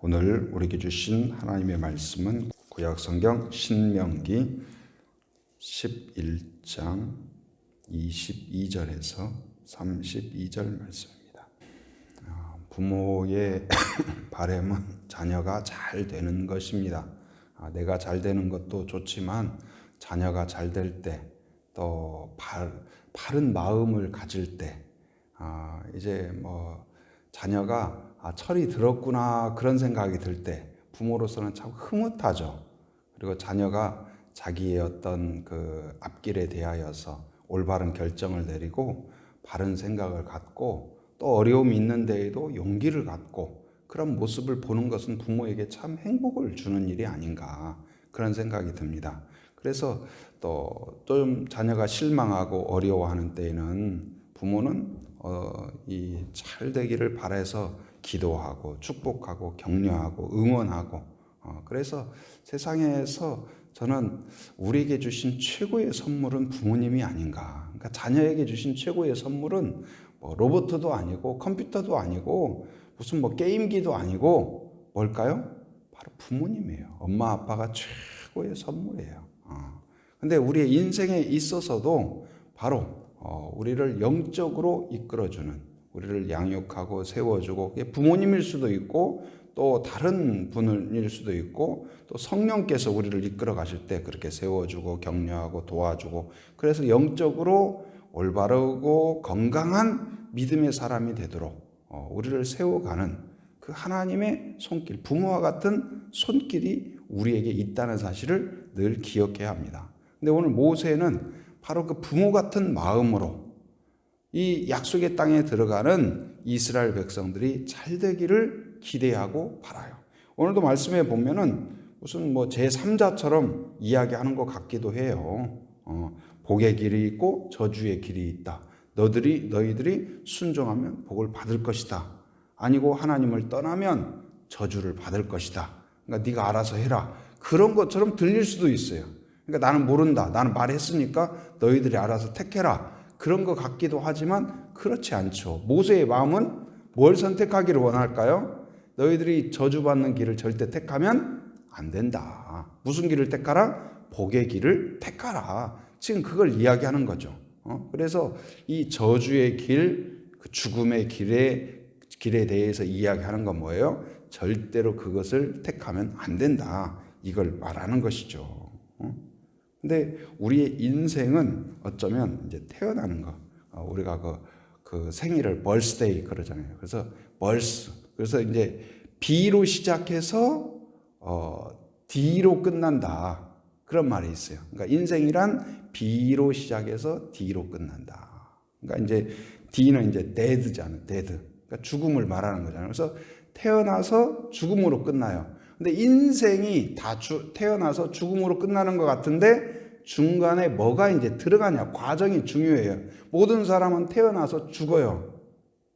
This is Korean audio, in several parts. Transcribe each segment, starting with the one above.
오늘 우리에게 주신 하나님의 말씀은 구약성경 신명기 11장 22절에서 32절 말씀입니다. 부모의 바람은 자녀가 잘 되는 것입니다. 내가 잘 되는 것도 좋지만 자녀가 잘 될 때, 또 바른 마음을 가질 때, 이제 자녀가 철이 들었구나 그런 생각이 들 때 부모로서는 참 흐뭇하죠. 그리고 자녀가 자기의 어떤 그 앞길에 대하여서 올바른 결정을 내리고 바른 생각을 갖고 또 어려움이 있는 데에도 용기를 갖고 그런 모습을 보는 것은 부모에게 참 행복을 주는 일이 아닌가 그런 생각이 듭니다. 그래서 또 좀 자녀가 실망하고 어려워하는 때에는 부모는 이 잘 되기를 바라서 기도하고 축복하고 격려하고 응원하고 그래서 세상에서 저는 우리에게 주신 최고의 선물은 부모님이 아닌가. 그러니까 자녀에게 주신 최고의 선물은 로봇도 아니고 컴퓨터도 아니고 무슨 게임기도 아니고 뭘까요? 바로 부모님이에요. 엄마 아빠가 최고의 선물이에요. 근데 우리의 인생에 있어서도 바로 우리를 영적으로 이끌어주는, 우리를 양육하고 세워주고, 부모님일 수도 있고 또 다른 분일 수도 있고 또 성령께서 우리를 이끌어 가실 때 그렇게 세워주고 격려하고 도와주고, 그래서 영적으로 올바르고 건강한 믿음의 사람이 되도록 우리를 세워가는 그 하나님의 손길, 부모와 같은 손길이 우리에게 있다는 사실을 늘 기억해야 합니다. 근데 오늘 모세는 바로 그 부모 같은 마음으로 이 약속의 땅에 들어가는 이스라엘 백성들이 잘 되기를 기대하고 바라요. 오늘도 말씀에 보면은 무슨 제3자처럼 이야기하는 것 같기도 해요. 복의 길이 있고 저주의 길이 있다. 너희들이 순종하면 복을 받을 것이다. 아니고 하나님을 떠나면 저주를 받을 것이다. 그러니까 네가 알아서 해라. 그런 것처럼 들릴 수도 있어요. 그러니까 나는 모른다. 나는 말했으니까 너희들이 알아서 택해라. 그런 것 같기도 하지만 그렇지 않죠. 모세의 마음은 뭘 선택하기를 원할까요? 너희들이 저주받는 길을 절대 택하면 안 된다. 무슨 길을 택하라? 복의 길을 택하라. 지금 그걸 이야기하는 거죠. 그래서 이 저주의 길, 그 죽음의 길에 대해서 이야기하는 건 뭐예요? 절대로 그것을 택하면 안 된다. 이걸 말하는 것이죠. 근데 우리의 인생은 어쩌면 이제 태어나는 거, 우리가 그 생일을 birthday 그러잖아요. 그래서 그래서 이제 B로 시작해서 D로 끝난다. 그런 말이 있어요. 그러니까 인생이란 B로 시작해서 D로 끝난다. 그러니까 이제 D는 이제 dead잖아요. dead. 그러니까 죽음을 말하는 거잖아요. 그래서 태어나서 죽음으로 끝나요. 근데 인생이 다 태어나서 죽음으로 끝나는 것 같은데 중간에 뭐가 이제 들어가냐, 과정이 중요해요. 모든 사람은 태어나서 죽어요.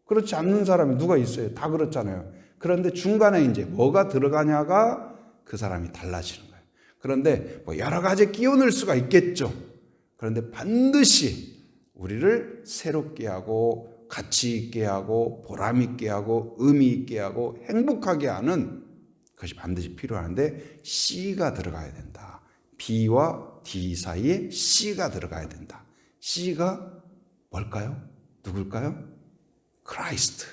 그렇지 않는 사람이 누가 있어요? 다 그렇잖아요. 그런데 중간에 이제 뭐가 들어가냐가 그 사람이 달라지는 거예요. 그런데 여러 가지 끼워 넣을 수가 있겠죠. 그런데 반드시 우리를 새롭게 하고 가치 있게 하고 보람 있게 하고 의미 있게 하고 행복하게 하는 그것이 반드시 필요한데 C가 들어가야 된다. B와 D 사이에 C가 들어가야 된다. C가 뭘까요? 누굴까요? 크라이스트,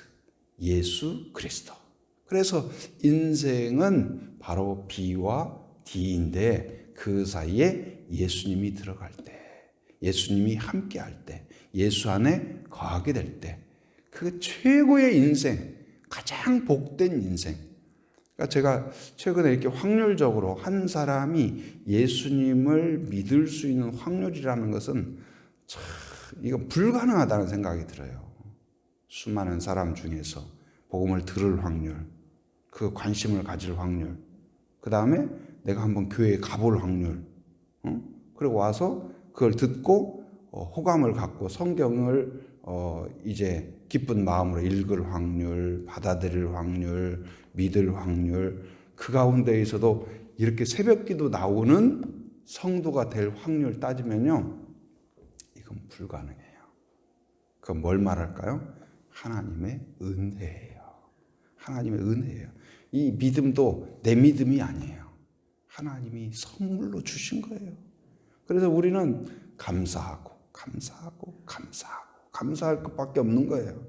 예수 그리스도. 그래서 인생은 바로 B와 D인데 그 사이에 예수님이 들어갈 때, 예수님이 함께 할 때, 예수 안에 거하게 될 때, 그 최고의 인생, 가장 복된 인생. 그러니까 제가 최근에 이렇게 확률적으로 한 사람이 예수님을 믿을 수 있는 확률이라는 것은 참 이건 불가능하다는 생각이 들어요. 수많은 사람 중에서 복음을 들을 확률, 그 관심을 가질 확률, 그 다음에 내가 한번 교회에 가볼 확률, 그리고 와서 그걸 듣고 호감을 갖고 성경을 이제 기쁜 마음으로 읽을 확률, 받아들일 확률, 믿을 확률, 그 가운데에서도 이렇게 새벽기도 나오는 성도가 될 확률 따지면요, 이건 불가능해요. 그건 뭘 말할까요? 하나님의 은혜예요. 하나님의 은혜예요. 이 믿음도 내 믿음이 아니에요. 하나님이 선물로 주신 거예요. 그래서 우리는 감사하고 감사할 것밖에 없는 거예요.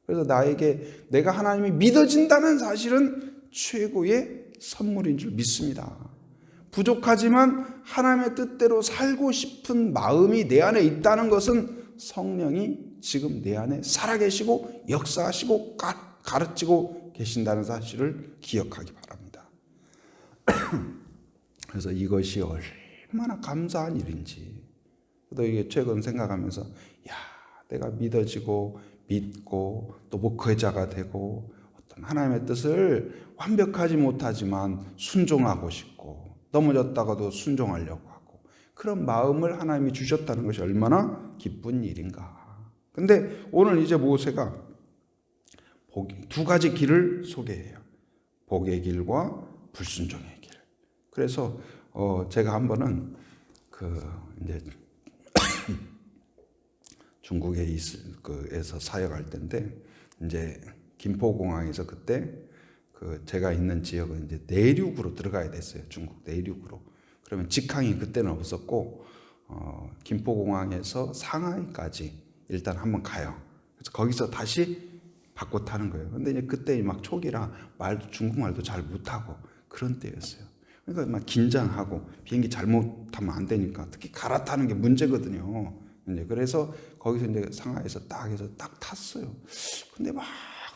그래서 나에게 내가 하나님이 믿어진다는 사실은 최고의 선물인 줄 믿습니다. 부족하지만 하나님의 뜻대로 살고 싶은 마음이 내 안에 있다는 것은 성령이 지금 내 안에 살아계시고 역사하시고 가르치고 계신다는 사실을 기억하기 바랍니다. 그래서 이것이 얼마나 감사한 일인지 또 이게 최근 생각하면서 내가 믿어지고 믿고 또 목회자가 되고 어떤 하나님의 뜻을 완벽하지 못하지만 순종하고 싶고 넘어졌다가도 순종하려고 하고 그런 마음을 하나님이 주셨다는 것이 얼마나 기쁜 일인가. 근데 오늘 이제 모세가 두 가지 길을 소개해요. 복의 길과 불순종의 길. 그래서 제가 한 번은 이제 중국에 에서 사역할 때인데 이제 김포공항에서 그때 제가 있는 지역은 이제 내륙으로 들어가야 됐어요. 중국 내륙으로. 그러면 직항이 그때는 없었고 김포공항에서 상하이까지 일단 한번 가요. 그래서 거기서 다시 바꿔 타는 거예요. 근데 이제 그때 막 초기라 중국말도 잘 못하고 그런 때였어요. 그러니까 막 긴장하고 비행기 잘못하면 안 되니까 특히 갈아타는 게 문제거든요. 이제 그래서 거기서 이제 상하이에서 딱 해서 딱 탔어요. 근데 막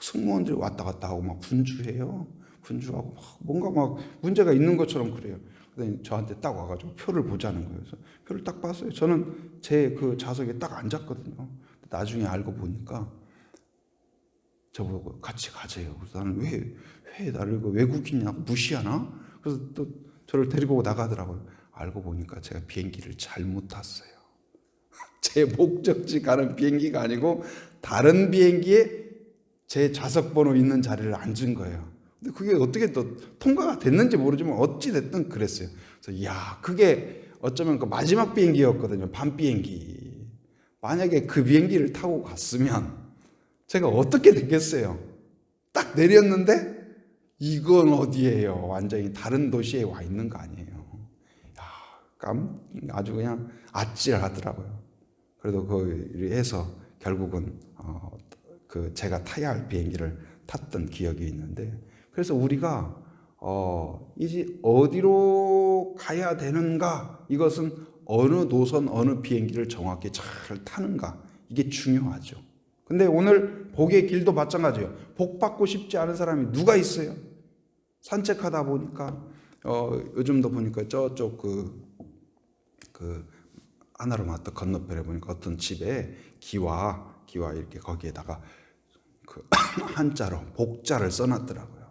승무원들이 왔다 갔다 하고 막 분주해요. 분주하고 막 뭔가 막 문제가 있는 것처럼 그래요. 그래서 저한테 딱 와가지고 표를 보자는 거예요. 그래서 표를 딱 봤어요. 저는 제 그 좌석에 딱 앉았거든요. 나중에 알고 보니까 저보고 같이 가세요. 그래서 나는 왜 나를 외국인이냐고 무시하나? 그래서 또 저를 데리고 나가더라고요. 알고 보니까 제가 비행기를 잘못 탔어요. 제 목적지 가는 비행기가 아니고 다른 비행기에 제 좌석 번호 있는 자리를 앉은 거예요. 근데 그게 어떻게 또 통과가 됐는지 모르지만 어찌 됐든 그랬어요. 그래서 그게 어쩌면 그 마지막 비행기였거든요. 밤 비행기. 만약에 그 비행기를 타고 갔으면 제가 어떻게 됐겠어요? 딱 내렸는데 이건 어디예요? 완전히 다른 도시에 와 있는 거 아니에요? 아주 그냥 아찔하더라고요. 그래도 해서 결국은 제가 타야 할 비행기를 탔던 기억이 있는데, 그래서 우리가 이제 어디로 가야 되는가, 이것은 어느 노선 어느 비행기를 정확히 잘 타는가, 이게 중요하죠. 근데 오늘 복의 길도 마찬가지예요. 복 받고 싶지 않은 사람이 누가 있어요? 산책하다 보니까 요즘도 보니까 저쪽 하나로마트 건너편에 보니까 어떤 집에 기와 이렇게 거기에다가 한자로 복자를 써놨더라고요.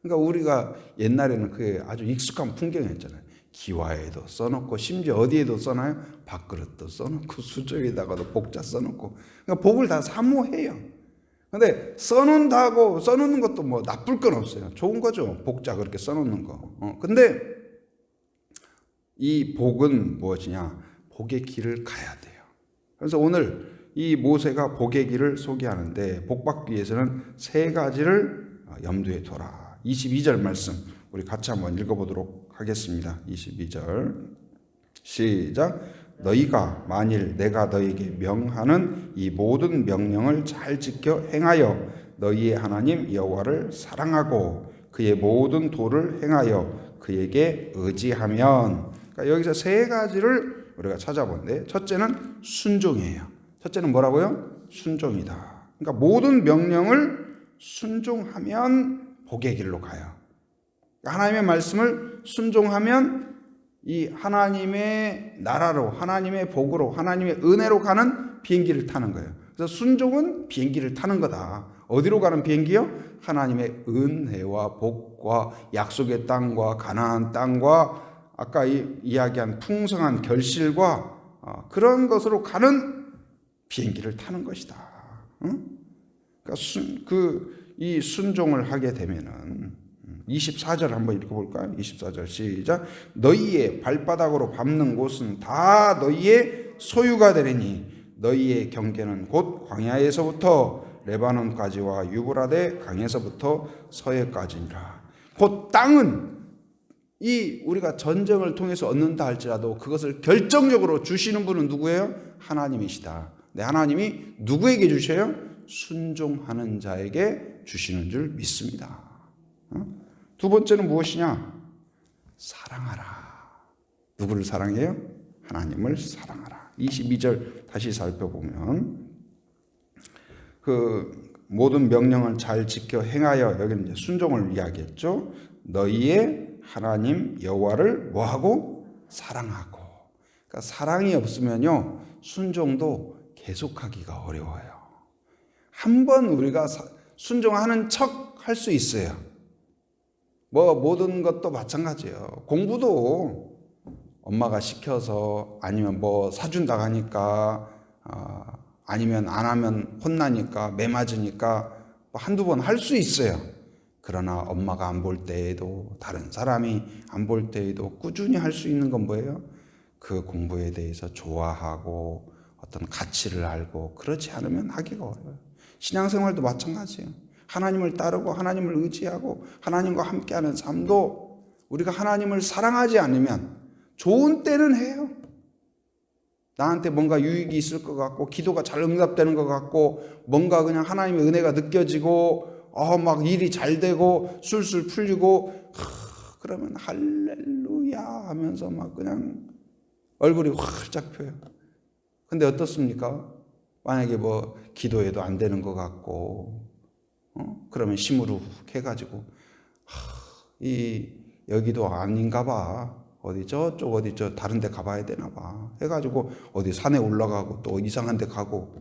그러니까 우리가 옛날에는 그게 아주 익숙한 풍경이었잖아요. 기와에도 써놓고 심지어 어디에도 써놔요? 밥그릇도 써놓고 수저에다가도 복자 써놓고, 그러니까 복을 다 사모해요. 근데 써놓는 것도 뭐 나쁠 건 없어요. 좋은 거죠. 복자 그렇게 써놓는 거. 근데 이 복은 무엇이냐? 복의 길을 가야 돼요. 그래서 오늘 이 모세가 복의 길을 소개하는데 복 받기 위해서는 세 가지를 염두에 둬라. 22절 말씀 우리 같이 한번 읽어보도록 하겠습니다. 22절 시작. 너희가 만일 내가 너희에게 명하는 이 모든 명령을 잘 지켜 행하여 너희의 하나님 여호와를 사랑하고 그의 모든 도를 행하여 그에게 의지하면, 그러니까 여기서 세 가지를 우리가 찾아본데, 첫째는 순종이에요. 첫째는 뭐라고요? 순종이다. 그러니까 모든 명령을 순종하면 복의 길로 가요. 하나님의 말씀을 순종하면 이 하나님의 나라로, 하나님의 복으로, 하나님의 은혜로 가는 비행기를 타는 거예요. 그래서 순종은 비행기를 타는 거다. 어디로 가는 비행기요? 하나님의 은혜와 복과 약속의 땅과 가나안 땅과 아까 이야기한 풍성한 결실과 그런 것으로 가는 비행기를 타는 것이다. 그러니까 이 순종을 하게 되면은 24절 한번 읽어볼까요? 24절 시작. 너희의 발바닥으로 밟는 곳은 다 너희의 소유가 되리니 너희의 경계는 곧 광야에서부터 레바논까지와 유브라데 강에서부터 서해까지니라. 그 땅은 우리가 전쟁을 통해서 얻는다 할지라도 그것을 결정적으로 주시는 분은 누구예요? 하나님이시다. 네, 하나님이 누구에게 주셔요? 순종하는 자에게 주시는 줄 믿습니다. 두 번째는 무엇이냐? 사랑하라. 누구를 사랑해요? 하나님을 사랑하라. 22절 다시 살펴보면 그 모든 명령을 잘 지켜 행하여, 여기는 이제 순종을 이야기했죠. 너희의 하나님 여호와를 뭐하고? 사랑하고. 그러니까 사랑이 없으면요 순종도 계속하기가 어려워요. 한번 우리가 순종하는 척 할 수 있어요. 모든 것도 마찬가지예요. 공부도 엄마가 시켜서, 아니면 사준다고 하니까, 아니면 안 하면 혼나니까, 매 맞으니까 한두 번 할 수 있어요. 그러나 엄마가 안 볼 때에도, 다른 사람이 안 볼 때에도 꾸준히 할 수 있는 건 뭐예요? 그 공부에 대해서 좋아하고 어떤 가치를 알고, 그렇지 않으면 하기가 어려워요. 신앙생활도 마찬가지예요. 하나님을 따르고 하나님을 의지하고 하나님과 함께하는 삶도, 우리가 하나님을 사랑하지 않으면 좋은 때는 해요. 나한테 뭔가 유익이 있을 것 같고, 기도가 잘 응답되는 것 같고, 뭔가 그냥 하나님의 은혜가 느껴지고, 막 일이 잘 되고 술술 풀리고, 그러면 할렐루야 하면서 막 그냥 얼굴이 활짝 펴요. 근데 어떻습니까? 만약에 기도해도 안 되는 것 같고, 그러면 시무룩 해가지고, 여기도 아닌가 봐. 어디 다른 데 가봐야 되나 봐. 해가지고 어디 산에 올라가고 또 이상한 데 가고.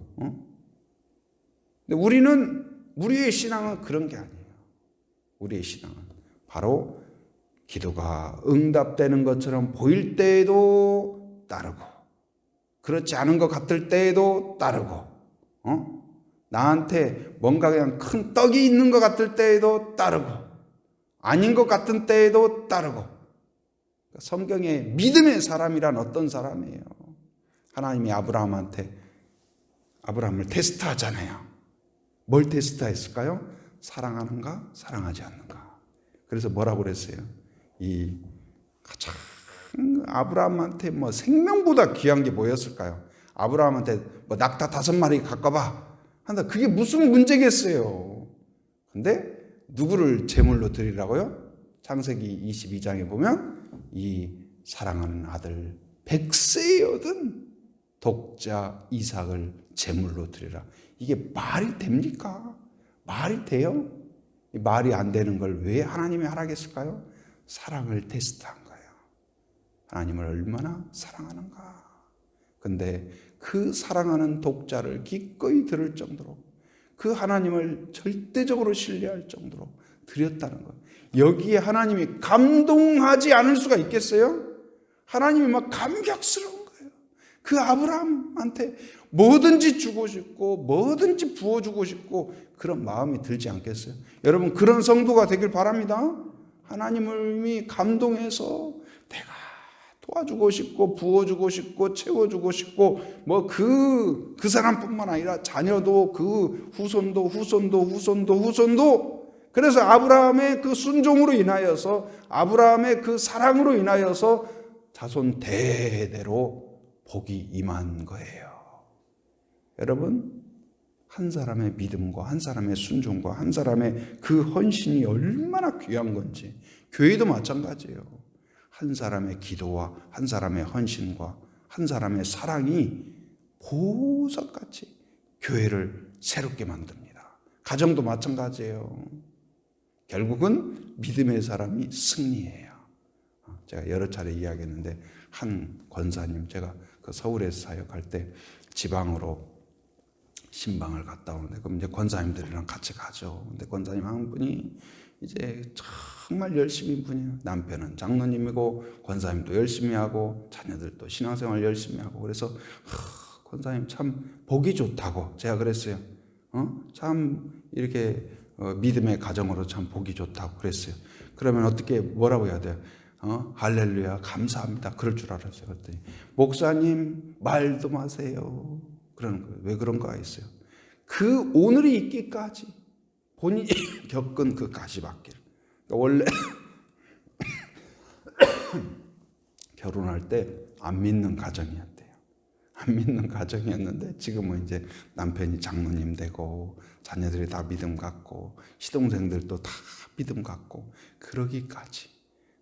근데 우리의 신앙은 그런 게 아니에요. 우리의 신앙은 바로 기도가 응답되는 것처럼 보일 때에도 따르고, 그렇지 않은 것 같을 때에도 따르고, 나한테 뭔가 그냥 큰 떡이 있는 것 같을 때에도 따르고, 아닌 것 같은 때에도 따르고. 성경에 믿음의 사람이란 어떤 사람이에요? 하나님이 아브라함을 테스트하잖아요. 뭘 테스트했을까요? 사랑하는가, 사랑하지 않는가. 그래서 뭐라고 그랬어요? 가장 아브라함한테 생명보다 귀한 게 뭐였을까요? 아브라함한테 낙타 5마리 갖고 한다. 그게 무슨 문제겠어요? 근데 누구를 제물로 드리라고요? 창세기 22장에 보면 이 사랑하는 아들 100세에 얻은 독자 이삭을 제물로 드리라. 이게 말이 됩니까? 말이 돼요? 말이 안 되는 걸 왜 하나님이 하라겠을까요? 사랑을 테스트한 거예요. 하나님을 얼마나 사랑하는가. 근데 그 사랑하는 독자를 기꺼이 들을 정도로, 그 하나님을 절대적으로 신뢰할 정도로 드렸다는 거예요. 여기에 하나님이 감동하지 않을 수가 있겠어요? 하나님이 막 감격스러운 거예요. 그 아브라함한테 뭐든지 주고 싶고 뭐든지 부어주고 싶고 그런 마음이 들지 않겠어요? 여러분, 그런 성도가 되길 바랍니다. 하나님이 감동해서 내가 도와주고 싶고 부어주고 싶고 채워주고 싶고 그 사람뿐만 아니라 자녀도, 그 후손도. 그래서 아브라함의 그 순종으로 인하여서, 아브라함의 그 사랑으로 인하여서 자손 대대로 복이 임한 거예요. 여러분, 한 사람의 믿음과 한 사람의 순종과 한 사람의 그 헌신이 얼마나 귀한 건지, 교회도 마찬가지예요. 한 사람의 기도와 한 사람의 헌신과 한 사람의 사랑이 보석같이 교회를 새롭게 만듭니다. 가정도 마찬가지예요. 결국은 믿음의 사람이 승리해요. 제가 여러 차례 이야기했는데, 한 권사님, 제가 그 서울에서 사역할 때 지방으로 신방을 갔다 오는데, 그럼 이제 권사님들이랑 같이 가죠. 근데 권사님 한 분이 이제 정말 열심히 분이에요. 남편은 장로님이고 권사님도 열심히 하고 자녀들도 신앙생활 열심히 하고. 그래서 권사님 참 보기 좋다고 제가 그랬어요. 참 이렇게 믿음의 가정으로 참 보기 좋다고 그랬어요. 그러면 어떻게 뭐라고 해야 돼요? 할렐루야 감사합니다. 그럴 줄 알았어요. 그랬더니 목사님 말도 마세요. 그러는 거예요. 왜 그런가 했어요. 그 오늘이 있기까지 본인이 겪은 그 가시밭길, 원래 결혼할 때 안 믿는 가정이었대요. 안 믿는 가정이었는데 지금은 이제 남편이 장로님 되고 자녀들이 다 믿음 갖고 시동생들도 다 믿음 갖고 그러기까지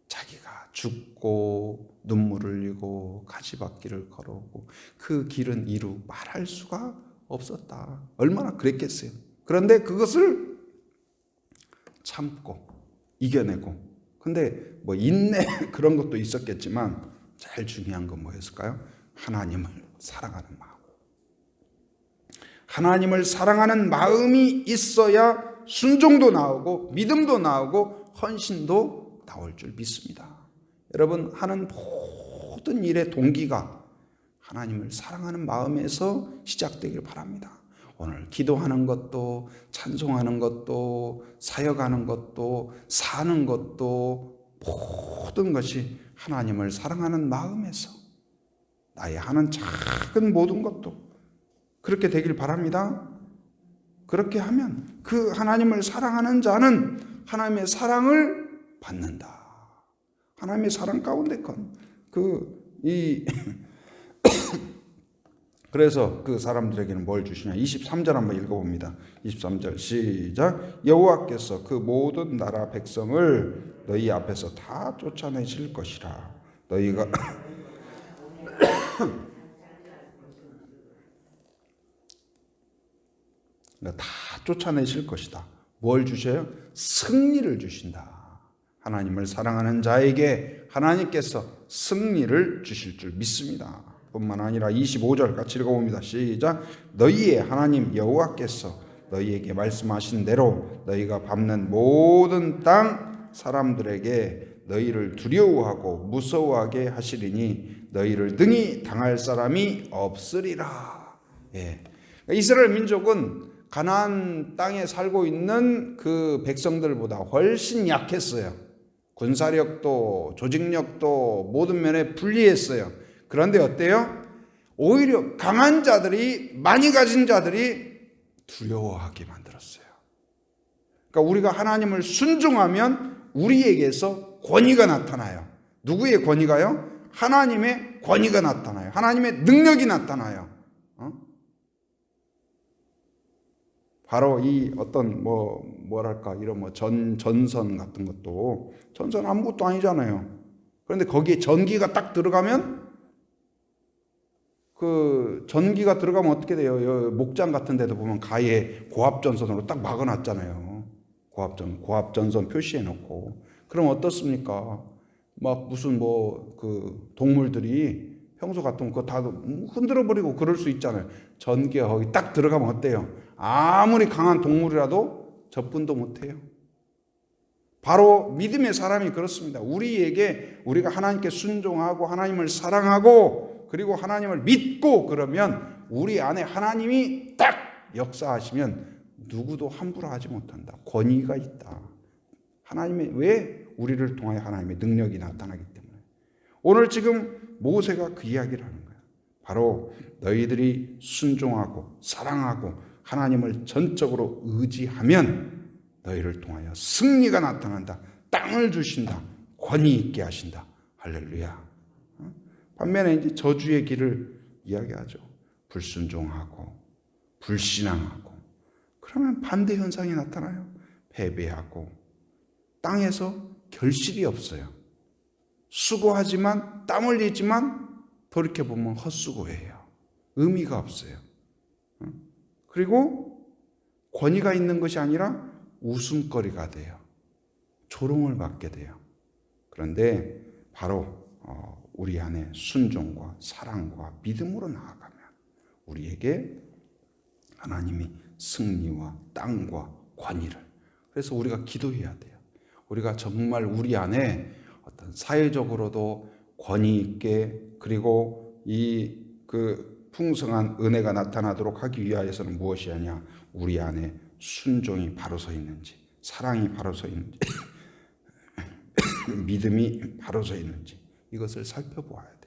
자기가 죽고 눈물 흘리고 가시밭길을 걸어오고 그 길은 이루 말할 수가 없었다. 얼마나 그랬겠어요. 그런데 그것을 참고 이겨내고, 근데 뭐 인내 그런 것도 있었겠지만 제일 중요한 건 뭐였을까요? 하나님을 사랑하는 마음. 하나님을 사랑하는 마음이 있어야 순종도 나오고 믿음도 나오고 헌신도 나올 줄 믿습니다. 여러분, 하는 모든 일의 동기가 하나님을 사랑하는 마음에서 시작되길 바랍니다. 오늘 기도하는 것도, 찬송하는 것도, 사역하는 것도, 사는 것도, 모든 것이 하나님을 사랑하는 마음에서 나의 하는 작은 모든 것도 그렇게 되길 바랍니다. 그렇게 하면 그 하나님을 사랑하는 자는 하나님의 사랑을 받는다. 하나님의 사랑 가운데 그래서 그 사람들에게는 뭘 주시냐? 23절 한번 읽어봅니다. 23절 시작. 여호와께서 그 모든 나라 백성을 너희 앞에서 다 쫓아내실 것이라. 너희가 다 쫓아내실 것이다. 뭘 주셔요? 승리를 주신다. 하나님을 사랑하는 자에게 하나님께서 승리를 주실 줄 믿습니다. 뿐만 아니라 25절 같이 읽어봅니다. 시작. 너희의 하나님 여호와께서 너희에게 말씀하신 대로 너희가 밟는 모든 땅 사람들에게 너희를 두려워하고 무서워하게 하시리니 너희를 등이 당할 사람이 없으리라. 예. 이스라엘 민족은 가나안 땅에 살고 있는 그 백성들보다 훨씬 약했어요. 군사력도 조직력도 모든 면에 불리했어요. 그런데 어때요? 오히려 강한 자들이, 많이 가진 자들이 두려워하게 만들었어요. 그러니까 우리가 하나님을 순종하면 우리에게서 권위가 나타나요. 누구의 권위가요? 하나님의 권위가 나타나요. 하나님의 능력이 나타나요. 바로 이 어떤 뭐랄까 이런 전선 같은 것도, 전선 아무것도 아니잖아요. 그런데 거기에 전기가 딱 들어가면, 그 전기가 들어가면 어떻게 돼요? 목장 같은 데도 보면 가에 고압전선으로 딱 막아놨잖아요. 고압전선 표시해 놓고. 그럼 어떻습니까? 막 무슨 그 동물들이 평소 같으면 그거 다 흔들어 버리고 그럴 수 있잖아요. 전기가 거기 딱 들어가면 어때요? 아무리 강한 동물이라도 접근도 못해요. 바로 믿음의 사람이 그렇습니다. 우리가 하나님께 순종하고 하나님을 사랑하고 그리고 하나님을 믿고 그러면 우리 안에 하나님이 딱 역사하시면 누구도 함부로 하지 못한다. 권위가 있다. 왜? 우리를 통하여 하나님의 능력이 나타나기 때문에. 오늘 지금 모세가 그 이야기를 하는 거예요. 바로 너희들이 순종하고 사랑하고 하나님을 전적으로 의지하면 너희를 통하여 승리가 나타난다. 땅을 주신다. 권위 있게 하신다. 할렐루야. 반면에 이제 저주의 길을 이야기하죠. 불순종하고 불신앙하고 그러면 반대 현상이 나타나요. 패배하고 땅에서 결실이 없어요. 수고하지만 땀 흘리지만 돌이켜보면 헛수고예요. 의미가 없어요. 그리고 권위가 있는 것이 아니라 웃음거리가 돼요. 조롱을 받게 돼요. 그런데 바로 우리 안에 순종과 사랑과 믿음으로 나아가면 우리에게 하나님이 승리와 땅과 권위를, 그래서 우리가 기도해야 돼요. 우리가 정말 우리 안에 어떤 사회적으로도 권위 있게 그리고 그 풍성한 은혜가 나타나도록 하기 위하여서는 무엇이 하냐? 우리 안에 순종이 바로 서 있는지, 사랑이 바로 서 있는지, 믿음이 바로 서 있는지 이것을 살펴보아야 돼요.